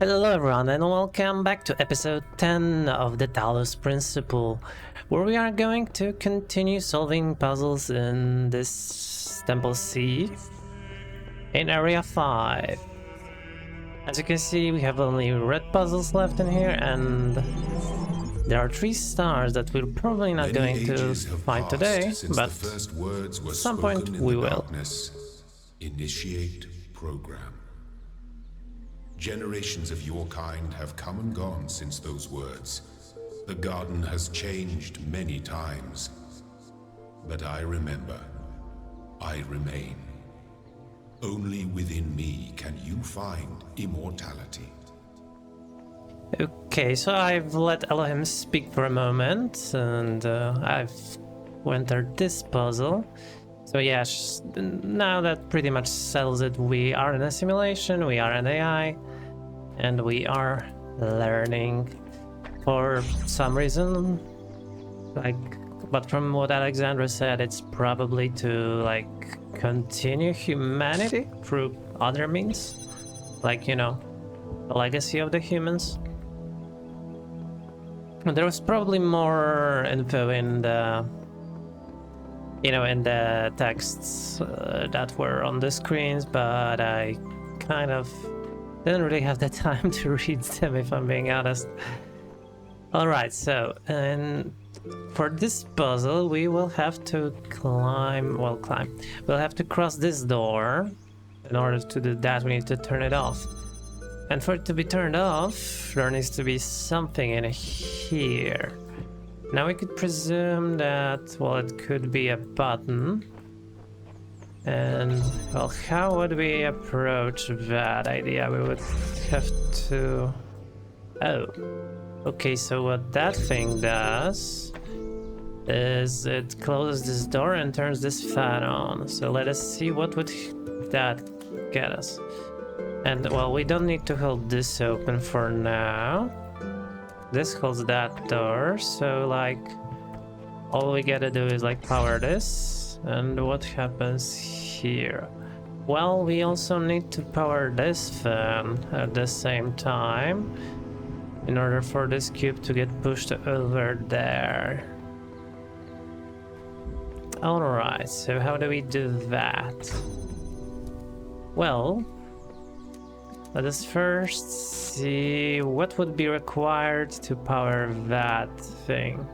Hello everyone and welcome back to episode 10 of the Talos Principle, where we are going to continue solving puzzles in this Temple C in Area 5. As you can see, we have only red puzzles left in here, and there are 3 stars that we're probably not going to find today, but at some point we will. Initiate program. Generations of your kind have come and gone since those words. The garden has changed many times. But I remember. I remain. Only within me can you find immortality. Okay, so I've let Elohim speak for a moment, and I've entered this puzzle. So yeah, now that pretty much settles it. We are in a simulation, we are an AI, and we are learning for some reason. But from what Alexandra said, it's probably to continue humanity through other means, the legacy of the humans. There was probably more info in the in the texts that were on the screens, but I kind of didn't really have the time to read them, if I'm being honest. Alright, so for this puzzle we will have to we'll have to cross this door. In order to do that, we need to turn it off, and for it to be turned off there needs to be something in here. Now we could presume that, well, it could be a button. And, well, how would we approach that idea? We would have to... Oh. Okay, so what that thing does is it closes this door and turns this fan on. So let us see what would that get us. And, well, we don't need to hold this open for now. This holds that door, so all we gotta do is power this. And what happens here? Well, we also need to power this fan at the same time in order for this cube to get pushed over there. Alright, so how do we do that? Well, let us first see what would be required to power that thing.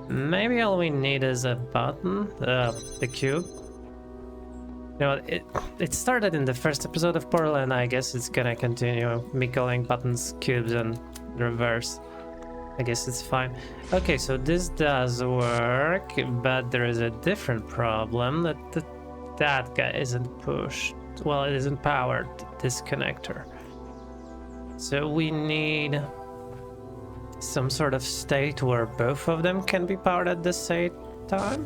Maybe all we need is a button, the cube. It started in the first episode of Portal, and I guess it's gonna continue me calling buttons cubes and reverse. I guess it's fine. Okay, so this does work, but there is a different problem, that guy isn't pushed. Well, it isn't powered, this connector. So we need some sort of state where both of them can be powered at the same time.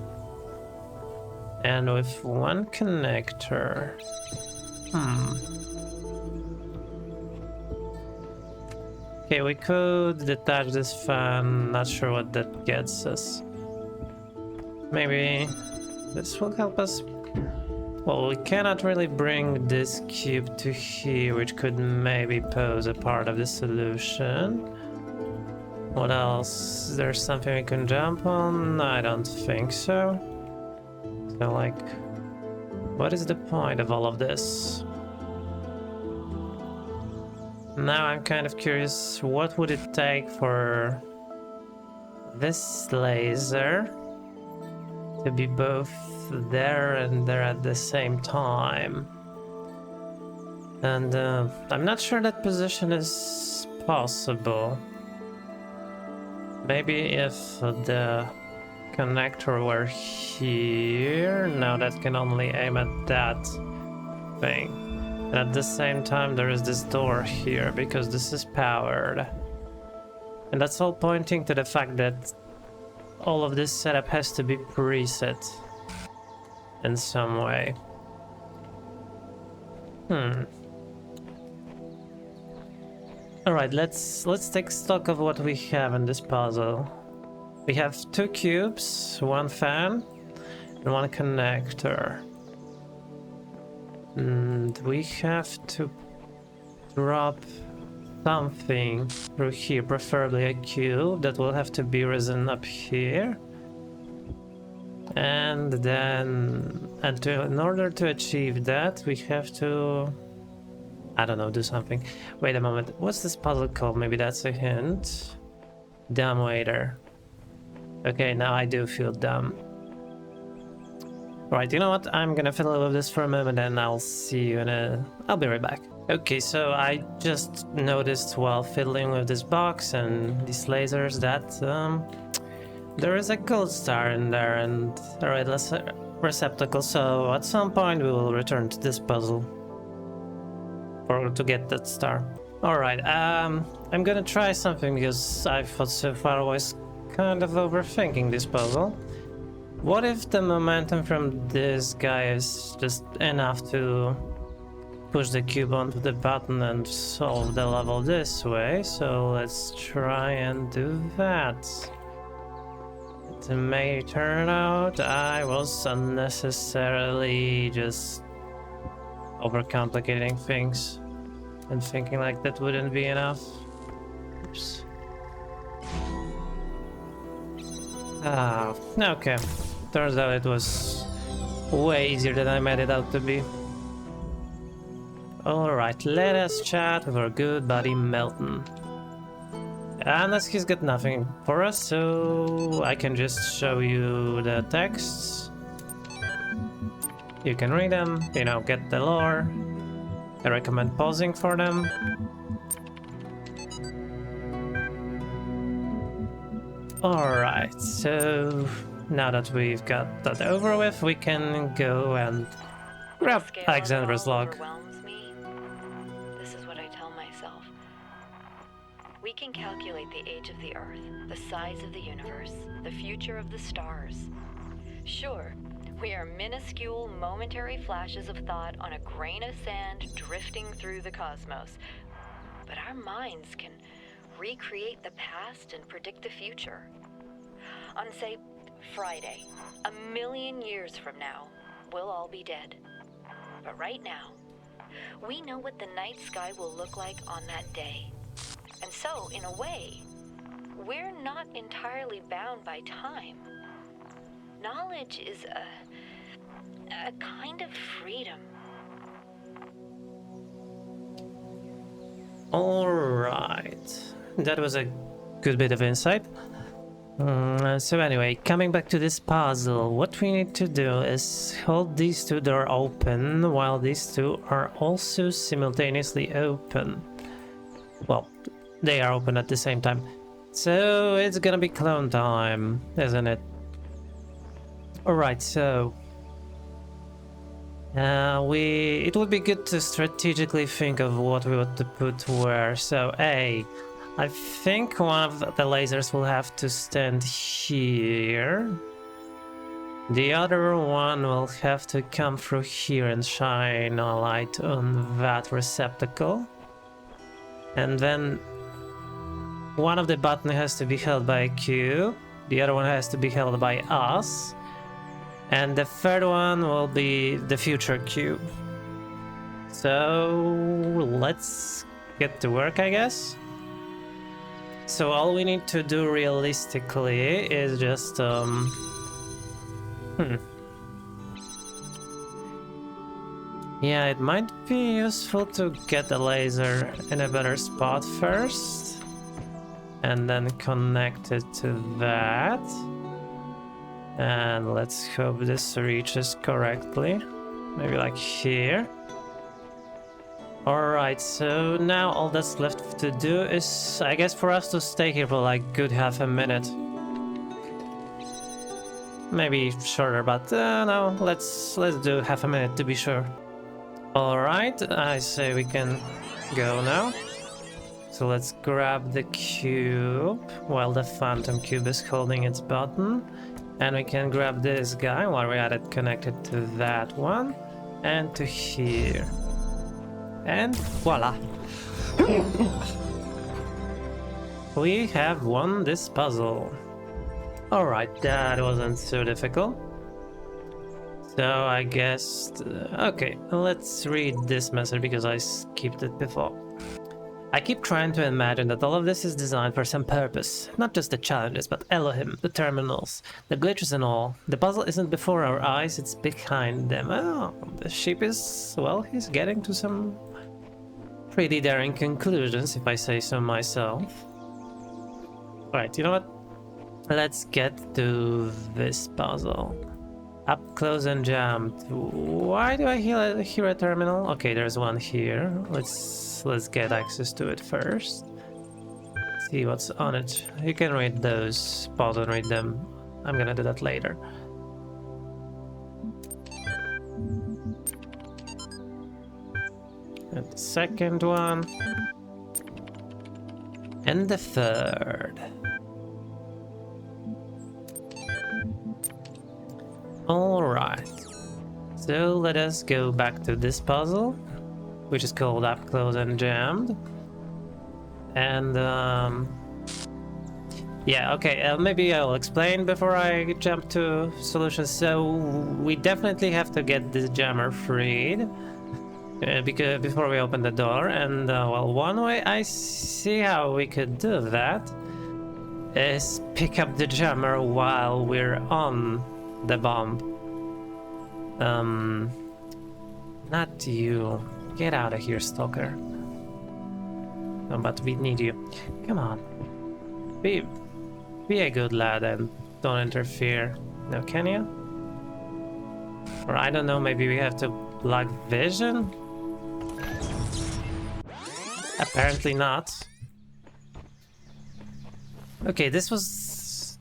And with one connector... Okay, we could detach this fan, not sure what that gets us. Maybe this will help us. Well, we cannot really bring this cube to here, which could maybe pose a part of the solution. What else? Is there something we can jump on? I don't think so. So, what is the point of all of this? Now I'm kind of curious, what would it take for this laser to be both there and there at the same time? And I'm not sure that position is possible. Maybe if the connector were here, now that can only aim at that thing. And at the same time there is this door here because this is powered. And that's all pointing to the fact that all of this setup has to be preset in some way. Alright, let's take stock of what we have in this puzzle. We have 2 cubes, 1 fan, and 1 connector. And we have to drop something through here, preferably a cube that will have to be risen up here. And then, in order to achieve that, we have to, I don't know, do something. Wait a moment, what's this puzzle called? Maybe that's a hint. Dumb waiter. Okay, now I do feel dumb. Right, you know what? I'm gonna fiddle with this for a moment and I'll see you in a... I'll be right back. Okay, so I just noticed while fiddling with this box and these lasers that there is a gold star in there and a red receptacle, so at some point we will return to this puzzle to get that star. Alright, I'm gonna try something because I thought so far I was kind of overthinking this puzzle. What if the momentum from this guy is just enough to push the cube onto the button and solve the level this way? So let's try and do that. It may turn out I was unnecessarily just overcomplicating things and thinking like that wouldn't be enough. Oops. Ah, okay. Turns out it was way easier than I made it out to be. Alright, let us chat with our good buddy Melton. Unless he's got nothing for us, so I can just show you the texts. You can read them, you know, get the lore. I recommend pausing for them. Alright, so now that we've got that over with, we can go and grab Alexandra's log. This is what I tell myself. We can calculate the age of the Earth, the size of the universe, the future of the stars. Sure, we are minuscule, momentary flashes of thought on a grain of sand drifting through the cosmos. But our minds can recreate the past and predict the future. On, say, Friday, 1,000,000 years from now, we'll all be dead. But right now, we know what the night sky will look like on that day. And so, in a way, we're not entirely bound by time. Knowledge is a kind of freedom. Alright, that was a good bit of insight. So anyway, coming back to this puzzle, what we need to do is hold these two doors open while these two are also simultaneously open. Well, they are open at the same time. So it's gonna be clone time, isn't it? Alright, so... it would be good to strategically think of what we want to put where. So, I think one of the lasers will have to stand here. The other one will have to come through here and shine a light on that receptacle. And then one of the buttons has to be held by a cube. The other one has to be held by us. And the third one will be the future cube. So let's get to work, I guess. So all we need to do realistically is just yeah, it might be useful to get the laser in a better spot first and then connect it to that. And let's hope this reaches correctly. Maybe like here. Alright, so now all that's left to do is, I guess, for us to stay here for like good half a minute. Maybe shorter, but no, let's do half a minute to be sure. Alright, I say we can go now. So let's grab the cube while the phantom cube is holding its button. And we can grab this guy while we had it connected to that one and to here. And voila! We have won this puzzle. Alright, that wasn't so difficult. So I guess... okay, let's read this message because I skipped it before. I keep trying to imagine that all of this is designed for some purpose. Not just the challenges, but Elohim, the terminals, the glitches and all. The puzzle isn't before our eyes, it's behind them. Oh, the ship is... well, he's getting to some pretty daring conclusions, if I say so myself. Alright, you know what? Let's get to this puzzle. Up close and jammed. Why do I hear a terminal? Okay, there's one here. Let's get access to it first. See what's on it. You can read those. Pause and read them. I'm gonna do that later. And the second one. And the third. Alright, so let us go back to this puzzle, which is called Up Close and Jammed. And, yeah, okay, maybe I'll explain before I jump to solutions. So, we definitely have to get this jammer freed because before we open the door. And, well, one way I see how we could do that is pick up the jammer while we're on the bomb. Not you. Get out of here, stalker. Oh, but we need you. Come on. Be a good lad and don't interfere. No, can you? Or I don't know, maybe we have to block vision? Apparently not. Okay, this was...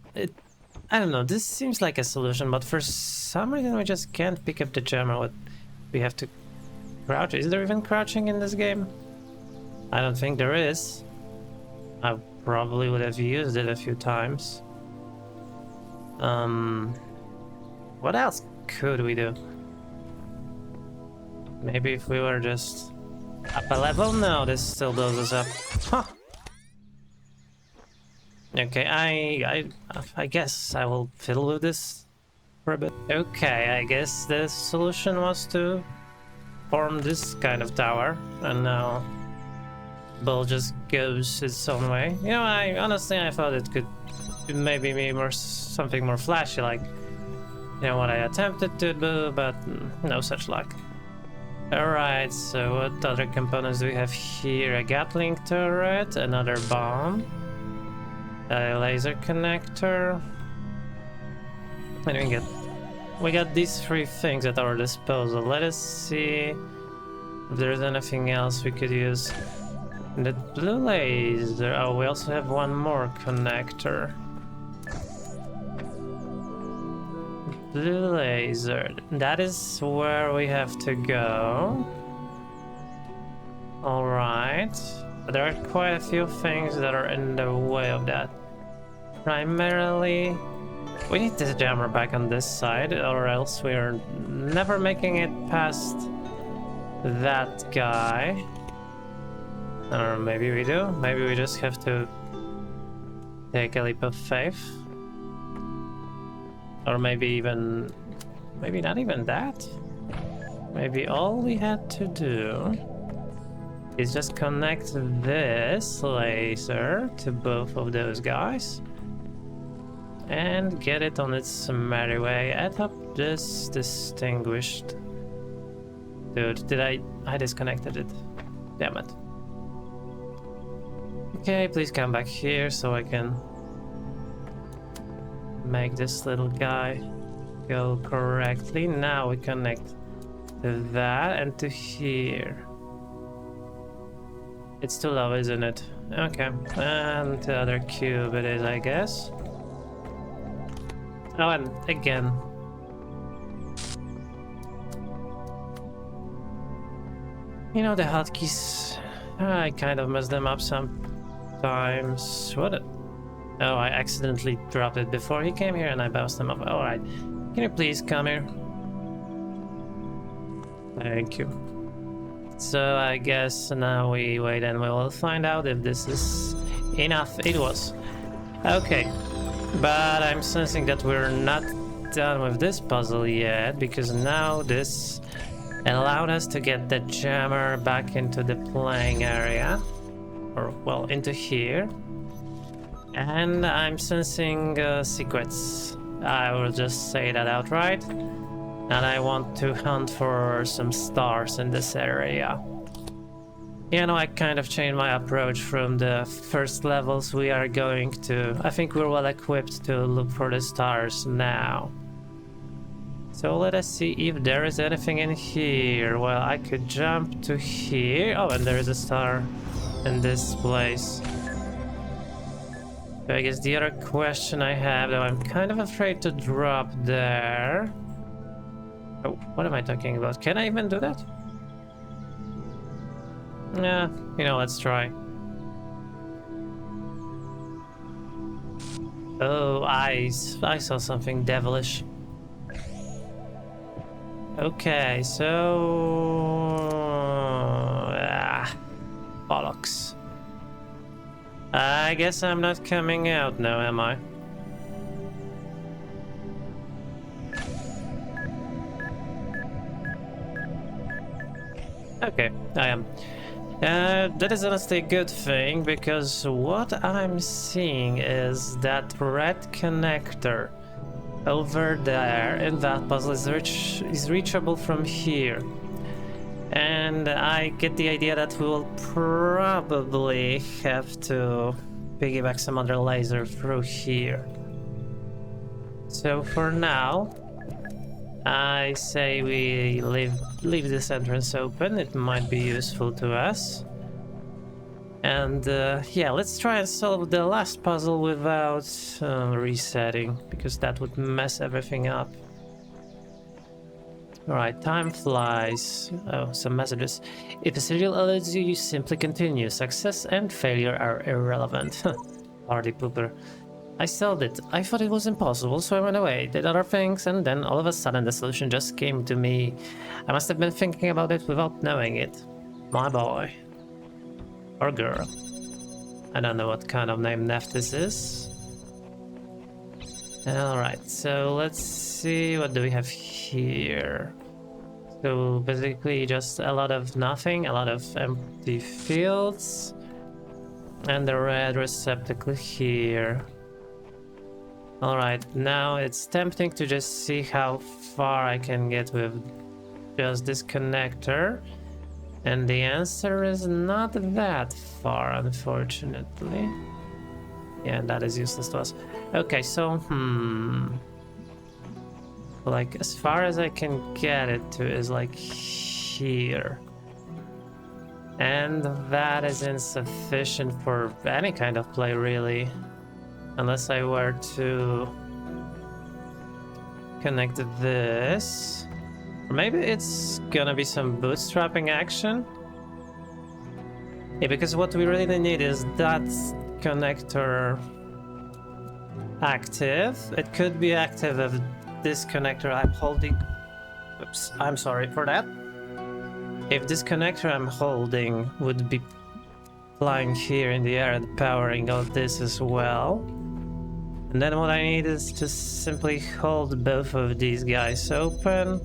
I don't know, this seems like a solution, but for some reason we just can't pick up the jammer. What we have to crouch. Is there even crouching in this game? I don't think there is. I probably would have used it a few times. What else could we do? Maybe if we were just up a level? No, this still blows us up. Huh. Okay, I guess I will fiddle with this for a bit. Okay, I guess the solution was to form this kind of tower, and now Bull just goes its own way. You know, honestly I thought it could maybe be something more flashy, like, you know, what I attempted to do, but no such luck. Alright, so what other components do we have here? A Gatling turret, another bomb, a laser connector, and we got these three things at our disposal. Let us see if there's anything else we could use. The blue laser. Oh, we also have one more connector. Blue laser. That is where we have to go. Alright. But there are quite a few things that are in the way of that. Primarily, we need this jammer back on this side, or else we're never making it past that guy. Or maybe we do. Maybe we just have to take a leap of faith. Or maybe not even that. Maybe all we had to do is just connect this laser to both of those guys and get it on its merry way atop this distinguished dude. I disconnected it. Damn it. Okay, please come back here so I can make this little guy go correctly. Now we connect to that and to here. It's too low, isn't it? Okay, and the other cube it is, I guess. Oh, and again. You know, the hotkeys, I kind of mess them up sometimes. What? Oh, I accidentally dropped it before he came here and I bounced them up. Alright, can you please come here? Thank you. So I guess now we wait and we will find out if this is enough. It was. Okay, but I'm sensing that we're not done with this puzzle yet, because now this allowed us to get the jammer back into the playing area. or well, into here. And I'm sensing secrets. I will just say that outright. And I want to hunt for some stars in this area. You know, I kind of changed my approach from the first levels we are going to. I think we're well equipped to look for the stars now. So let us see if there is anything in here. Well, I could jump to here. Oh, and there is a star in this place. So I guess the other question I have, though I'm kind of afraid to drop there. Oh, what am I talking about? Can I even do that? Yeah, you know, let's try. Oh, I saw something devilish. Okay, so... bollocks. I guess I'm not coming out now, am I? Okay, I am. That is honestly a good thing, because what I'm seeing is that red connector over there in that puzzle is reachable from here. And I get the idea that we will probably have to piggyback some other laser through here. So for now, I say we leave this entrance open. It might be useful to us. And yeah, let's try and solve the last puzzle without resetting, because that would mess everything up. Alright, time flies. Oh, some messages. If a serial eludes you, you simply continue. Success and failure are irrelevant. Party pooper. I solved it. I thought it was impossible, so I went away, did other things, and then all of a sudden the solution just came to me. I must have been thinking about it without knowing it. My boy. Or girl. I don't know what kind of name Nephthys is. Alright, so let's see, what do we have here? So basically just a lot of nothing, a lot of empty fields. And the red receptacle here. Alright, now it's tempting to just see how far I can get with just this connector. And the answer is not that far, unfortunately. Yeah, that is useless to us. Okay, so, like, as far as I can get it to is like here. And that is insufficient for any kind of play, really. Unless I were to connect this. Or maybe it's gonna be some bootstrapping action. Yeah, because what we really need is that connector active. It could be active if this connector I'm holding... Oops, I'm sorry for that. If this connector I'm holding would be flying here in the air and powering all this as well. And then what I need is to simply hold both of these guys open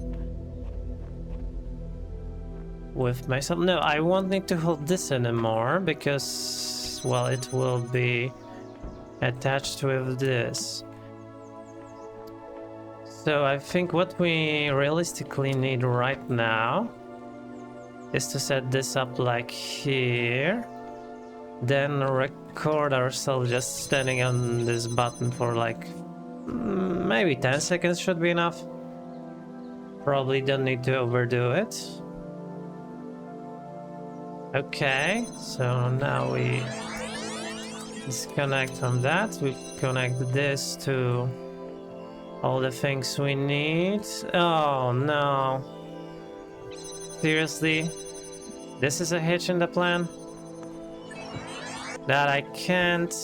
with myself. No, I won't need to hold this anymore because, well, it will be attached with this. So I think what we realistically need right now is to set this up like here, then record ourselves just standing on this button for like maybe 10 seconds should be enough. Probably don't need to overdo it. Okay, so now we disconnect from that. We connect this to all the things we need. Oh no. Seriously? This is a hitch in the plan? That I can't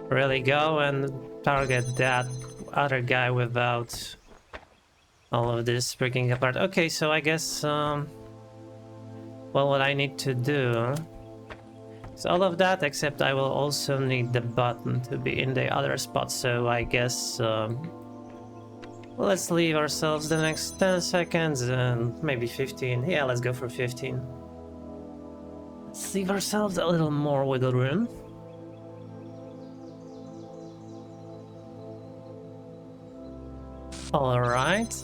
really go and target that other guy without all of this breaking apart. Okay, so I guess, well, what I need to do is all of that, except I will also need the button to be in the other spot. So I guess, let's leave ourselves the next 10 seconds and maybe 15. Yeah, let's go for 15. Let's leave ourselves a little more wiggle room. Alright.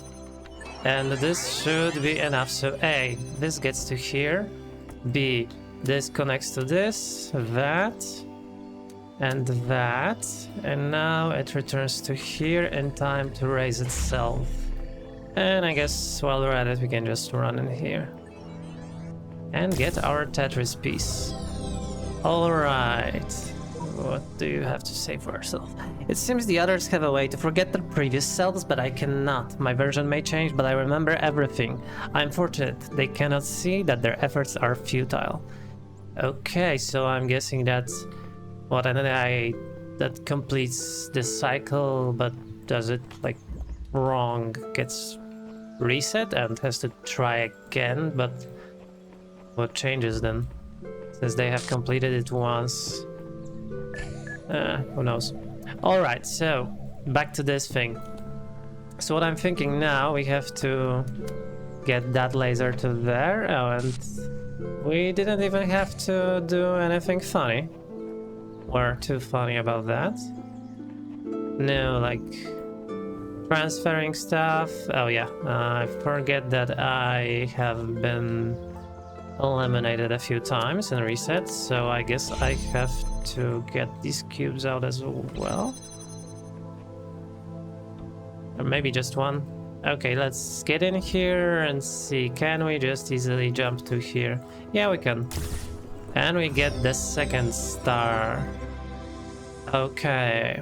And this should be enough. So A, this gets to here. B, this connects to this, that, and that. And now it returns to here in time to raise itself. And I guess while we're at it, we can just run in here. And get our Tetris piece. Alright. What do you have to say for yourself? It seems the others have a way to forget their previous selves, but I cannot. My version may change, but I remember everything. I'm fortunate. They cannot see that their efforts are futile. Okay, so I'm guessing that's what that completes this cycle, but does it like wrong gets reset and has to try again, but what changes then? Since they have completed it once. Who knows? Alright, so back to this thing. So what I'm thinking now, we have to get that laser to there. Oh, and we didn't even have to do anything funny. We're too funny about that. No, like transferring stuff. Oh yeah, I forget that I have been eliminated a few times and reset, so I guess I have to get these cubes out as well. Or maybe just one. Okay, let's get in here and see. Can we just easily jump to here? Yeah, we can. And we get the second star. Okay.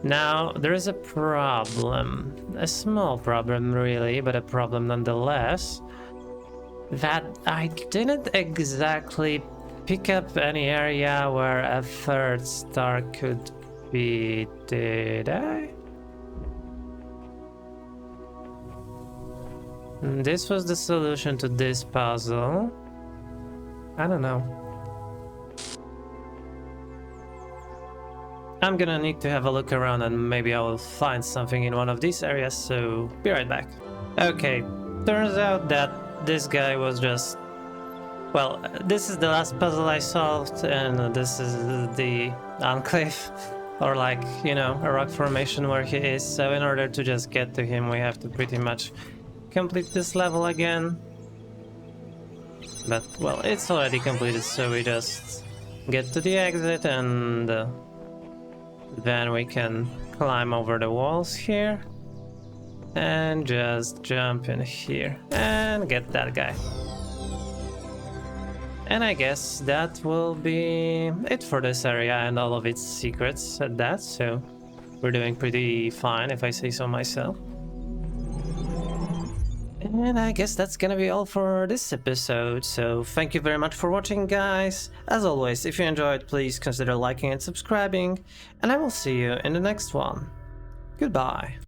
Now, there is a problem. A small problem, really, but a problem nonetheless. That I didn't exactly pick up any area where a third star could be, did I? This was the solution to this puzzle. I don't know. I'm gonna need to have a look around and maybe I will find something in one of these areas, so be right back. Okay, turns out that this guy was just... Well, this is the last puzzle I solved, and this is the enclave, or like, you know, a rock formation where he is. So in order to just get to him, we have to pretty much complete this level again. But, well, it's already completed, so we just get to the exit and then we can climb over the walls here. And just jump in here and get that guy. And I guess that will be it for this area and all of its secrets at that, so we're doing pretty fine if I say so myself. And I guess that's gonna be all for this episode, so thank you very much for watching, guys. As always, if you enjoyed, please consider liking and subscribing, and I will see you in the next one. Goodbye.